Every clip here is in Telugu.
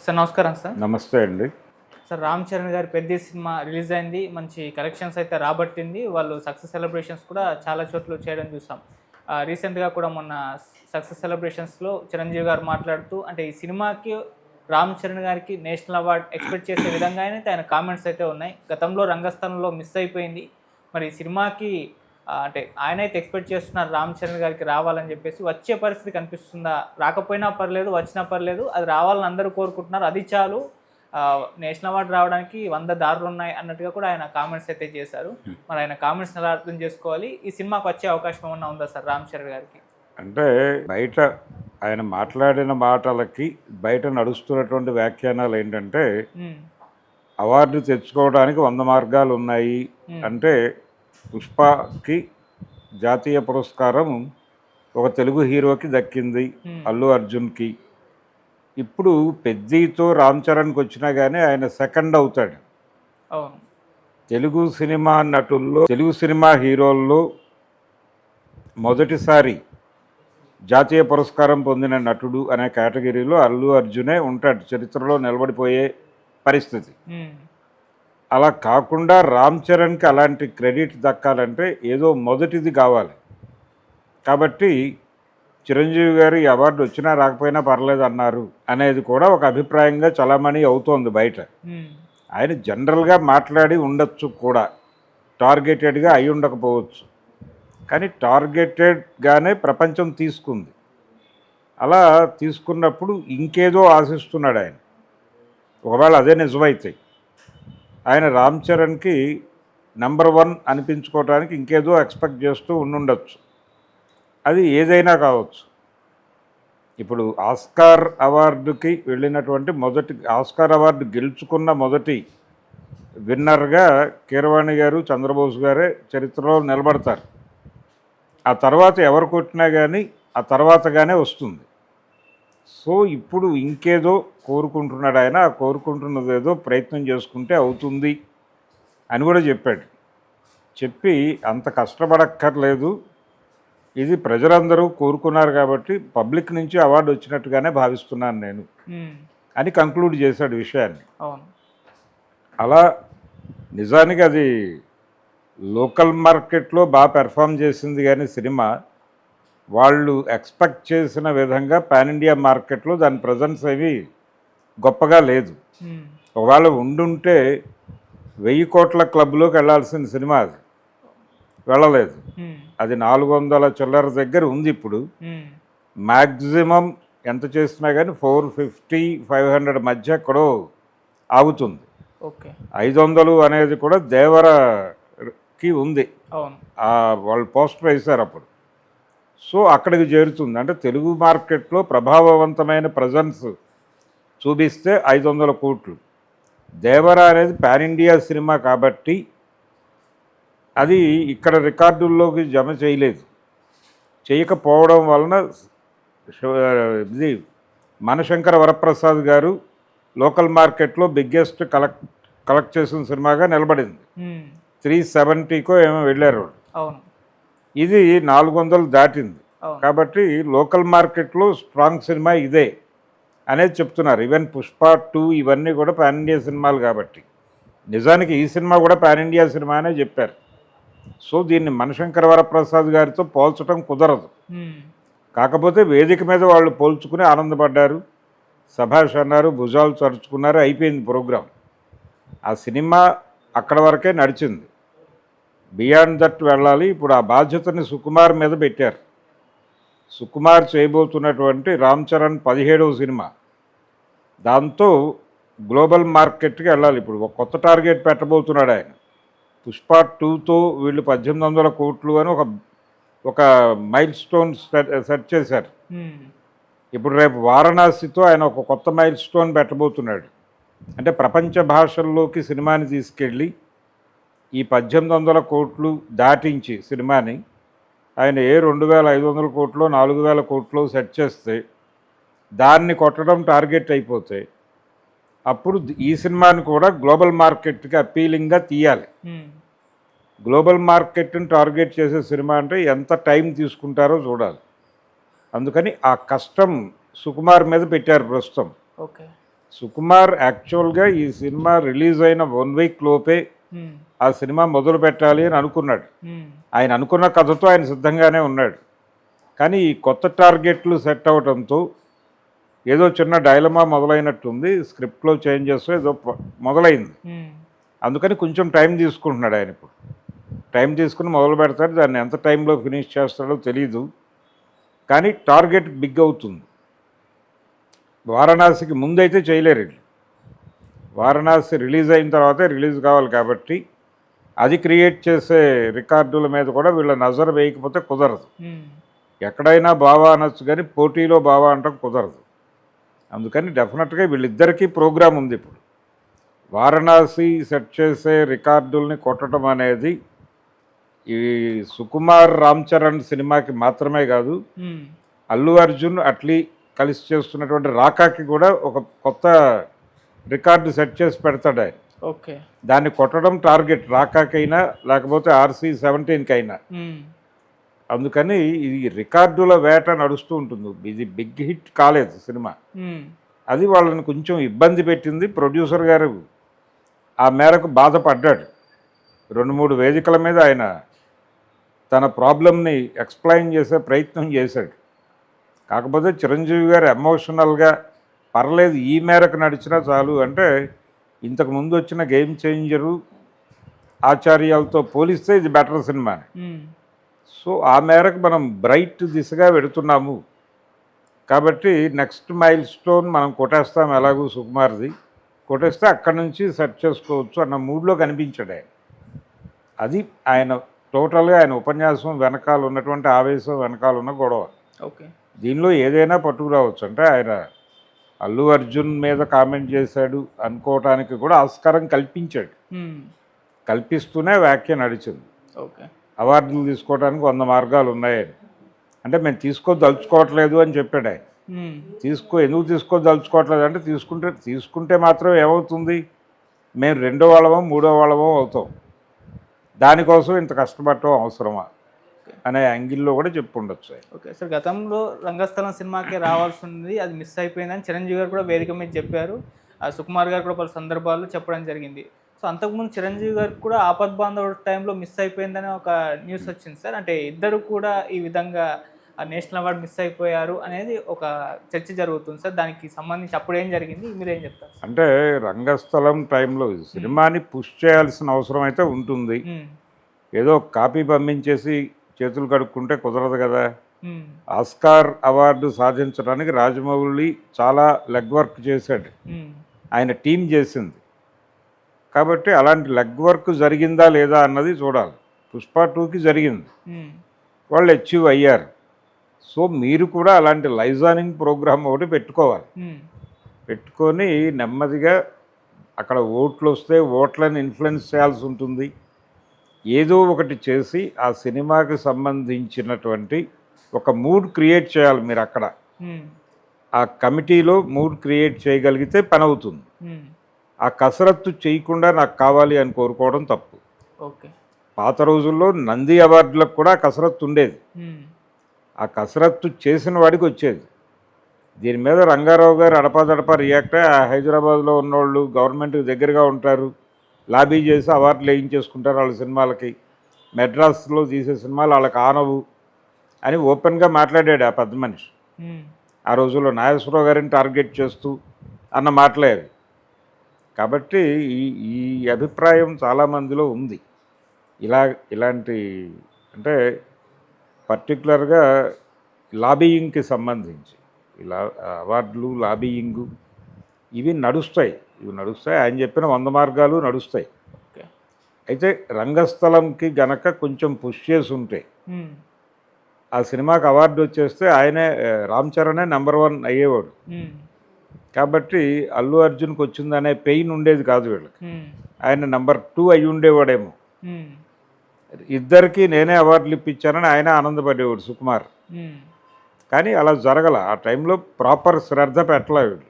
సార్ నమస్కారం సార్. నమస్తే అండి. సార్ రామ్ చరణ్ గారి 'పెద్ది' సినిమా రిలీజ్ అయింది. మంచి కలెక్షన్స్ అయితే రాబట్టింది. వాళ్ళు సక్సెస్ సెలబ్రేషన్స్ కూడా చాలా చోట్ల చేయడం చూసాం. రీసెంట్‌గా కూడా మొన్న సక్సెస్ సెలబ్రేషన్స్‌లో చిరంజీవి గారు మాట్లాడుతూ అంటే ఈ సినిమాకి రామ్ చరణ్ గారికి నేషనల్ అవార్డ్ ఎక్స్‌పెక్ట్ చేసే విధంగానే ఆయన కామెంట్స్ అయితే ఉన్నాయి. గతంలో రంగస్థలంలో మిస్ అయిపోయింది. మరి ఈ సినిమాకి అంటే ఆయనైతే ఎక్స్‌పెక్ట్ చేస్తున్నారు రామ్ చరణ్ గారికి రావాలని చెప్పేసి. వచ్చే పరిస్థితి కనిపిస్తుందా? రాకపోయినా పర్లేదు, వచ్చినా పర్లేదు, అది రావాలని అందరూ కోరుకుంటున్నారు. అది చాలు, నేషనల్ అవార్డు రావడానికి 100 దారులున్నాయి అన్నట్టుగా కూడా ఆయన కామెంట్స్ అయితే చేశారు. మరి ఆయన కామెంట్స్ని ఎలా అర్థం చేసుకోవాలి? ఈ సినిమాకి వచ్చే అవకాశం ఏమన్నా ఉందా సార్ రామ్ చరణ్ గారికి? అంటే బయట ఆయన మాట్లాడిన మాటలకి బయట నడుస్తున్నటువంటి వ్యాఖ్యానాలు ఏంటంటే అవార్డు తెచ్చుకోవడానికి 100 మార్గాలు ఉన్నాయి అంటే పుష్పకి జాతీయ పురస్కారం ఒక తెలుగు హీరోకి దక్కింది, అల్లు అర్జున్కి. ఇప్పుడు పెద్దితో రామ్ చరణ్కి వచ్చినా కానీ ఆయన సెకండ్ అవుతాడు. తెలుగు సినిమా నటుల్లో, తెలుగు సినిమా హీరోల్లో మొదటిసారి జాతీయ పురస్కారం పొందిన నటుడు అనే కేటగిరీలో అల్లు అర్జునే ఉంటాడు, చరిత్రలో నిలబడిపోయే పరిస్థితి. అలా కాకుండా రామ్ చరణ్కి అలాంటి క్రెడిట్ దక్కాలంటే ఏదో మొదటిది కావాలి. కాబట్టి చిరంజీవి గారు ఈ అవార్డు వచ్చినా రాకపోయినా పర్లేదు అన్నారు అనేది కూడా ఒక అభిప్రాయంగా చలామణి అవుతోంది బయట. ఆయన జనరల్గా మాట్లాడి ఉండొచ్చు కూడా, టార్గెటెడ్గా అయి ఉండకపోవచ్చు, కానీ టార్గెటెడ్గానే ప్రపంచం తీసుకుంది. అలా తీసుకున్నప్పుడు ఇంకేదో ఆశిస్తున్నాడు ఆయన. ఒకవేళ అదే నిజమైతే ఆయన రామ్ చరణ్కి నెంబర్ 1 అనిపించుకోవడానికి ఇంకేదో ఎక్స్పెక్ట్ చేస్తూ ఉండుండొచ్చు. అది ఏదైనా కావచ్చు. ఇప్పుడు ఆస్కార్ అవార్డుకి వెళ్ళినటువంటి ఆస్కార్ అవార్డు గెలుచుకున్న మొదటి విన్నర్గా కీరవాణి గారు, చంద్రబోస్ గారే చరిత్రలో నిలబడతారు. ఆ తర్వాత ఎవరు కొట్టినా కానీ ఆ తర్వాతగానే వస్తుంది. సో ఇప్పుడు ఇంకేదో కోరుకుంటున్నాడు ఆయన. ఆ కోరుకుంటున్నది ఏదో ప్రయత్నం చేసుకుంటే అవుతుంది అని కూడా చెప్పాడు. చెప్పి అంత కష్టపడక్కర్లేదు, ఇది ప్రజలందరూ కోరుకున్నారు కాబట్టి పబ్లిక్ నుంచి అవార్డు వచ్చినట్టుగానే భావిస్తున్నాను నేను అని కంక్లూడ్ చేశాడు విషయాన్ని. అలా నిజానికి అది లోకల్ మార్కెట్లో బాగా పెర్ఫామ్ చేసింది, కానీ సినిమా వాళ్ళు ఎక్స్పెక్ట్ చేసిన విధంగా పాన్ ఇండియా మార్కెట్లో దాని ప్రజెన్స్ ఏవి గొప్పగా లేదు. ఒకవేళ ఉండుంటే 1000 కోట్ల క్లబ్లోకి వెళ్ళాల్సిన సినిమా అది వెళ్ళలేదు. అది 400 చిల్లర దగ్గర ఉంది. ఇప్పుడు మ్యాక్సిమం ఎంత చేసినా కానీ 450-500 మధ్య ఎక్కడో ఆగుతుంది. 500 అనేది కూడా దేవరకి ఉంది, వాళ్ళు పోస్టర్ వేశారు అప్పుడు. సో అక్కడికి చేరుతుంది. అంటే తెలుగు మార్కెట్లో ప్రభావవంతమైన ప్రజెన్స్ చూపిస్తే 500 కోట్లు. దేవరా అనేది పాన్ ఇండియా సినిమా కాబట్టి అది ఇక్కడ రికార్డుల్లోకి జమ చేయకపోవడం వలన ఇది మనశంకర వరప్రసాద్ గారు లోకల్ మార్కెట్లో బిగ్గెస్ట్ కలెక్ట్ చేసిన సినిమాగా నిలబడింది. 370కో ఏమో వెళ్ళారు. ఇది 400 దాటింది. కాబట్టి లోకల్ మార్కెట్లో స్ట్రాంగ్ సినిమా ఇదే అనేది చెప్తున్నారు. ఈవెన్ పుష్ప 2 ఇవన్నీ కూడా పాన్ ఇండియా సినిమాలు కాబట్టి నిజానికి ఈ సినిమా కూడా పాన్ ఇండియా సినిమా అనే చెప్పారు. సో దీన్ని మనశంకర వరప్రసాద్ గారితో పోల్చడం కుదరదు. కాకపోతే వేదిక మీద వాళ్ళు పోల్చుకుని ఆనందపడ్డారు, సభాష్ అన్నారు, భుజాలు చరుచుకున్నారు, అయిపోయింది ప్రోగ్రాం. ఆ సినిమా అక్కడ వరకే నడిచింది. బియాండ్ దట్ వెళ్ళాలి. ఇప్పుడు ఆ బాధ్యతని సుకుమార్ మీద పెట్టారు. సుకుమార్ చేయబోతున్నటువంటి రామ్ చరణ్ 17వ సినిమా, దాంతో గ్లోబల్ మార్కెట్కి వెళ్ళాలి. ఇప్పుడు ఒక కొత్త టార్గెట్ పెట్టబోతున్నాడు ఆయన. పుష్ప 2తో వీళ్ళు 1800 కోట్లు అని ఒక మైల్ స్టోన్ సెట్ చేశారు. ఇప్పుడు రేపు వారణాసితో ఆయన ఒక కొత్త మైల్ స్టోన్ పెట్టబోతున్నాడు. అంటే ప్రపంచ భాషల్లోకి సినిమాని తీసుకెళ్ళి ఈ 1800 కోట్లు దాటించి సినిమాని ఆయన 2500 కోట్లు 4000 కోట్లు సెట్ చేస్తే దాన్ని కొట్టడం టార్గెట్ అయిపోతే అప్పుడు ఈ సినిమాని కూడా గ్లోబల్ మార్కెట్కి అపీలింగ్గా తీయాలి. గ్లోబల్ మార్కెట్ని టార్గెట్ చేసే సినిమా అంటే ఎంత టైం తీసుకుంటారో చూడాలి. అందుకని ఆ కష్టం సుకుమార్ మీద పెట్టారు ప్రస్తుతం. సుకుమార్ యాక్చువల్గా ఈ సినిమా రిలీజ్ అయిన 1 వీక్ లోపే ఉమ్, ఆ సినిమా మొదలు పెట్టాలి అని అనుకున్నాడు. ఉమ్, ఆయన అనుకున్న కథతో ఆయన సిద్ధంగానే ఉన్నాడు. కానీ ఈ కొత్త టార్గెట్లు సెట్ అవడంతో ఏదో చిన్న డైలమా మొదలైనట్టుంది. స్క్రిప్ట్లో చేంజెస్ ఏదో మొదలైంది. ఉమ్, అందుకని కొంచెం టైం తీసుకుంటున్నాడు ఆయన. ఇప్పుడు టైం తీసుకుని మొదలు పెడతాడు. దాన్ని ఎంత టైంలో ఫినిష్ చేస్తాడో తెలీదు. కానీ టార్గెట్ బిగ్ అవుతుంది. వారణాసికి ముందైతే చేయలేరు వీళ్ళు. వారణాసి రిలీజ్ అయిన తర్వాతే రిలీజ్ కావాలి కాబట్టి అది క్రియేట్ చేసే రికార్డుల మీద కూడా వీళ్ళ నజర్ వేయకపోతే కుదరదు. ఉమ్, ఎక్కడైనా బావా అనొచ్చు కానీ పోటీలో బావా అంటాం కుదరదు. అందుకని డెఫినెట్గా వీళ్ళిద్దరికీ ప్రోగ్రాం ఉంది. ఇప్పుడు వారణాసి సెట్ చేసే రికార్డుల్ని కొట్టడం అనేది ఈ సుకుమార్ రామ్ చరణ్ సినిమాకి మాత్రమే కాదు, ఉమ్, అల్లు అర్జున్ అట్లీ కలిసి చేస్తున్నటువంటి రాకాకి కూడా ఒక కొత్త రికార్డు సెట్ చేసి పెడతాడు ఆయన. ఓకే. దాన్ని కొట్టడం టార్గెట్, రాకాకైనా లేకపోతే RC-17 అయినా. ఉమ్, అందుకని ఇది రికార్డుల వేట నడుస్తూ ఉంటుంది. ఇది బిగ్ హిట్ కాలేదు సినిమా. ఉమ్, అది వాళ్ళని కొంచెం ఇబ్బంది పెట్టింది. ప్రొడ్యూసర్ గారు ఆ మేరకు బాధపడ్డాడు. 2-3 వేదికల మీద ఆయన తన ప్రాబ్లమ్ని ఎక్స్ప్లెయిన్ చేసే ప్రయత్నం చేశాడు. కాకపోతే చిరంజీవి గారు ఎమోషనల్గా పర్లేదు ఈ మేరకు నడిచినా చాలు అంటే, ఇంతకుముందు వచ్చిన గేమ్ చేంజరు ఆచార్యాలతో పోలిస్తే ఇది బెటర్ సినిమా. ఉమ్, సో ఆ మేరకు మనం బ్రైట్ దిశగా వెడుతున్నాము కాబట్టి నెక్స్ట్ మైల్ స్టోన్ మనం కొట్టేస్తాం. ఎలాగూ సుకుమార్ది కొట్టేస్తే అక్కడి నుంచి సెట్ చేసుకోవచ్చు అన్న మూడ్లో కనిపించాడు ఆయన. అది ఆయన టోటల్గా ఆయన ఉపన్యాసం వెనకాల ఉన్నటువంటి ఆవేశం వెనకాల ఉన్న గొడవ. ఓకే. దీనిలో ఏదైనా పట్టుకురావచ్చు. అంటే ఆయన అల్లు అర్జున్ మీద కామెంట్ చేశాడు అనుకోవటానికి కూడా ఆస్కారం కల్పించాడు. ఉమ్, కల్పిస్తూనే వ్యాఖ్య నడిచింది. ఓకే. అవార్డులు తీసుకోవడానికి 100 మార్గాలు ఉన్నాయని. అంటే మేము తీసుకోదలుచుకోవట్లేదు అని చెప్పాడు ఆయన. ఉమ్, ఎందుకు తీసుకోదలుచుకోవట్లేదు అంటే, తీసుకుంటే మాత్రం ఏమవుతుంది, మేము 2వ వాళ్ళమో 3వ వాళ్ళమో అవుతాం, దానికోసం ఇంత కష్టపడటం అవసరమా అనే యాంగిల్లో కూడా చెప్పుండొచ్చు ఆయన. ఓకే సార్, గతంలో రంగస్థలం సినిమాకి రావాల్సి ఉంది, అది మిస్ అయిపోయిందని చిరంజీవి గారు కూడా వేదిక మీద చెప్పారు. సుకుమార్ గారు కూడా పలు సందర్భాల్లో చెప్పడం జరిగింది. సో అంతకుముందు చిరంజీవి గారికి కూడా ఆపద్ బాంధవుడు టైంలో మిస్ అయిపోయిందని ఒక న్యూస్ వచ్చింది సార్. అంటే ఇద్దరు కూడా ఈ విధంగా నేషనల్ అవార్డు మిస్ అయిపోయారు అనేది ఒక చర్చ జరుగుతుంది సార్. దానికి సంబంధించి అప్పుడు ఏం జరిగింది, మీరేం చెప్తారు? అంటే రంగస్థలం టైంలో సినిమాని పుష్ చేయాల్సిన అవసరం అయితే ఉంటుంది. ఏదో కాపీ పంపించేసి చేతులు కడుక్కుంటే కుదరదు కదా. ఆస్కార్ అవార్డు సాధించడానికి రాజమౌళి చాలా లెగ్ వర్క్ చేశాడు, ఆయన టీం చేసింది. కాబట్టి అలాంటి లెగ్ వర్క్ జరిగిందా లేదా అన్నది చూడాలి. పుష్ప 2కి జరిగింది, వాళ్ళు అచీవ్ అయ్యారు. సో మీరు కూడా అలాంటి లైజానింగ్ ప్రోగ్రామ్ ఒకటి పెట్టుకోవాలి. పెట్టుకొని నెమ్మదిగా అక్కడ ఓట్లు వస్తే ఓట్లను ఇన్ఫ్లుయెన్స్ చేయాల్సి ఉంటుంది. ఏదో ఒకటి చేసి ఆ సినిమాకి సంబంధించినటువంటి ఒక మూడ్ క్రియేట్ చేయాలి మీరు అక్కడ. ఆ కమిటీలో మూడ్ క్రియేట్ చేయగలిగితే పని అవుతుంది. ఆ కసరత్తు చేయకుండా నాకు కావాలి అని కోరుకోవడం తప్పు. ఓకే. పాత రోజుల్లో నంది అవార్డులకు కూడా కసరత్తు ఉండేది. ఆ కసరత్తు చేసిన వాడికి వచ్చేది. దీని మీద రంగారావు గారు అడపాదడపా రియాక్ట్ అయ్యి, హైదరాబాద్లో ఉన్నోళ్ళు గవర్నమెంట్కి దగ్గరగా ఉంటారు, లాబీ చేసి అవార్డులు వేయించేసుకుంటారు వాళ్ళ సినిమాలకి, మెడ్రాస్లో తీసే సినిమాలు వాళ్ళకి ఆనవు అని ఓపెన్గా మాట్లాడాడు ఆ పెద్ద మనిషి. ఆ రోజుల్లో నాగేశ్వరరావు గారిని టార్గెట్ చేస్తూ అన్న మాటలేదు. కాబట్టి ఈ అభిప్రాయం చాలామందిలో ఉంది. ఇలాంటి అంటే పర్టికులర్గా లాబీయింగ్కి సంబంధించి ఇలా అవార్డులు లాబీయింగు ఇవి నడుస్తాయి. ఆయన చెప్పిన 100 మార్గాలు నడుస్తాయి. అయితే రంగస్థలంకి గనక కొంచెం పుష్ చేసి ఉంటే ఆ సినిమాకి అవార్డు వచ్చేస్తే ఆయనే, రామ్ చరణే నెంబర్ 1 అయ్యేవాడు. కాబట్టి అల్లు అర్జున్కి వచ్చిందనే పెయిన్ ఉండేది కాదు వీళ్ళకి. ఆయన నెంబర్ 2 అయ్యి ఉండేవాడేమో. ఇద్దరికి నేనే అవార్డులు ఇప్పించానని ఆయన ఆనందపడేవాడు సుకుమార్. కానీ అలా జరగల. ఆ టైంలో ప్రాపర్ శ్రద్ధ పెట్టలే వీళ్ళు.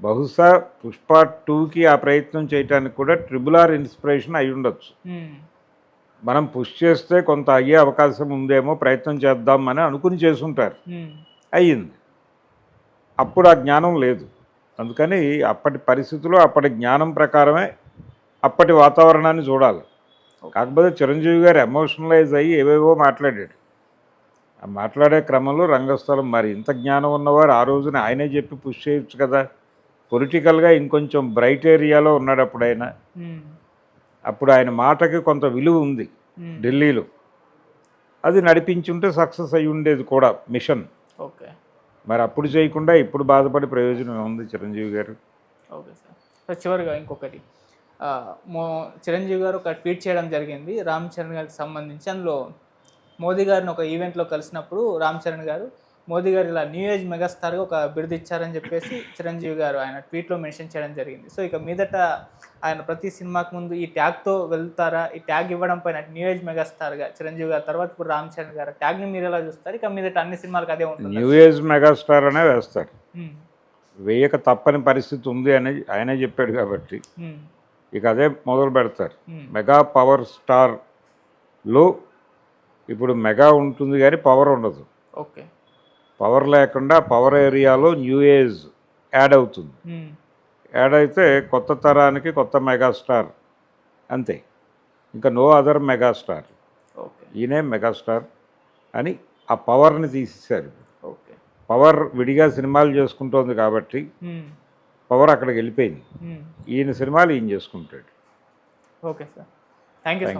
బహుశా పుష్ప 2కి ఆ ప్రయత్నం చేయడానికి కూడా RRR ఇన్స్పిరేషన్ అయి ఉండొచ్చు. మనం పుష్ చేస్తే కొంత అయ్యే అవకాశం ఉందేమో, ప్రయత్నం చేద్దాం అని అనుకుని చేసుంటారు. అయ్యింది. అప్పుడు ఆ జ్ఞానం లేదు. అందుకని అప్పటి పరిస్థితులు అప్పటి జ్ఞానం ప్రకారమే అప్పటి వాతావరణాన్ని చూడాలి. కాకపోతే చిరంజీవి గారు ఎమోషనలైజ్ అయ్యి ఏవేవో మాట్లాడాడు. ఆ మాట్లాడే క్రమంలో రంగస్థలం మరి ఇంత జ్ఞానం ఉన్నవారు ఆ రోజున ఆయనే చెప్పి పుష్ చేయొచ్చు కదా. పొలిటికల్గా ఇంకొంచెం బ్రైట్ ఏరియాలో ఉన్నాడు అప్పుడు ఆయన. అప్పుడు ఆయన మాటకి కొంత విలువ ఉంది ఢిల్లీలో. అది నడిపించుంటే సక్సెస్ అయ్యి ఉండేది కూడా మిషన్. ఓకే. మరి అప్పుడు చేయకుండా ఇప్పుడు బాధపడే ప్రయోజనం ఉంది చిరంజీవి గారు. Okay sir. సో చివరిగా ఇంకొకటి, చిరంజీవి గారు ఒక ట్వీట్ చేయడం జరిగింది రామ్ చరణ్ గారికి సంబంధించి. అందులో మోదీ గారిని ఒక ఈవెంట్లో కలిసినప్పుడు రామ్ చరణ్ గారు మోదీ గారు ఇలా న్యూ ఏజ్ మెగాస్టార్గా ఒక బిరుదు ఇచ్చారని చెప్పేసి చిరంజీవి గారు ఆయన ట్వీట్లో మెన్షన్ చేయడం జరిగింది. సో ఇక మీదట ఆయన ప్రతి సినిమాకి ముందు ఈ ట్యాగ్తో వెళ్తారా? ఈ ట్యాగ్ ఇవ్వడం పైన న్యూ ఏజ్ మెగాస్టార్గా చిరంజీవి గారు తర్వాత ఇప్పుడు రామ్ చరణ్ గారు ట్యాగ్ని మీరు ఎలా చూస్తారు? ఇక మీదట అన్ని సినిమాలకు అదే ఉంటుంది. న్యూ ఏజ్ మెగాస్టార్ అనే వేస్తారు. వేయక తప్పని పరిస్థితి ఉంది అని ఆయనే చెప్పాడు కాబట్టి ఇక అదే మొదలు పెడతారు. మెగా పవర్ స్టార్లో ఇప్పుడు మెగా ఉంటుంది కానీ పవర్ ఉండదు. ఓకే. పవర్ లేకుండా పవర్ ఏరియాలో న్యూ ఏజ్ యాడ్ అవుతుంది. యాడ్ అయితే కొత్త తరానికి కొత్త మెగాస్టార్ అంతే, ఇంకా నో అదర్ మెగాస్టార్. ఈయనే మెగాస్టార్ అని ఆ పవర్ని తీసేశారు. ఓకే. పవర్ విడిగా సినిమాలు చేసుకుంటోంది కాబట్టి పవర్ అక్కడికి వెళ్ళిపోయింది. ఈయన సినిమాలు ఈయన చేసుకుంటాడు. Okay sir, thank you so much.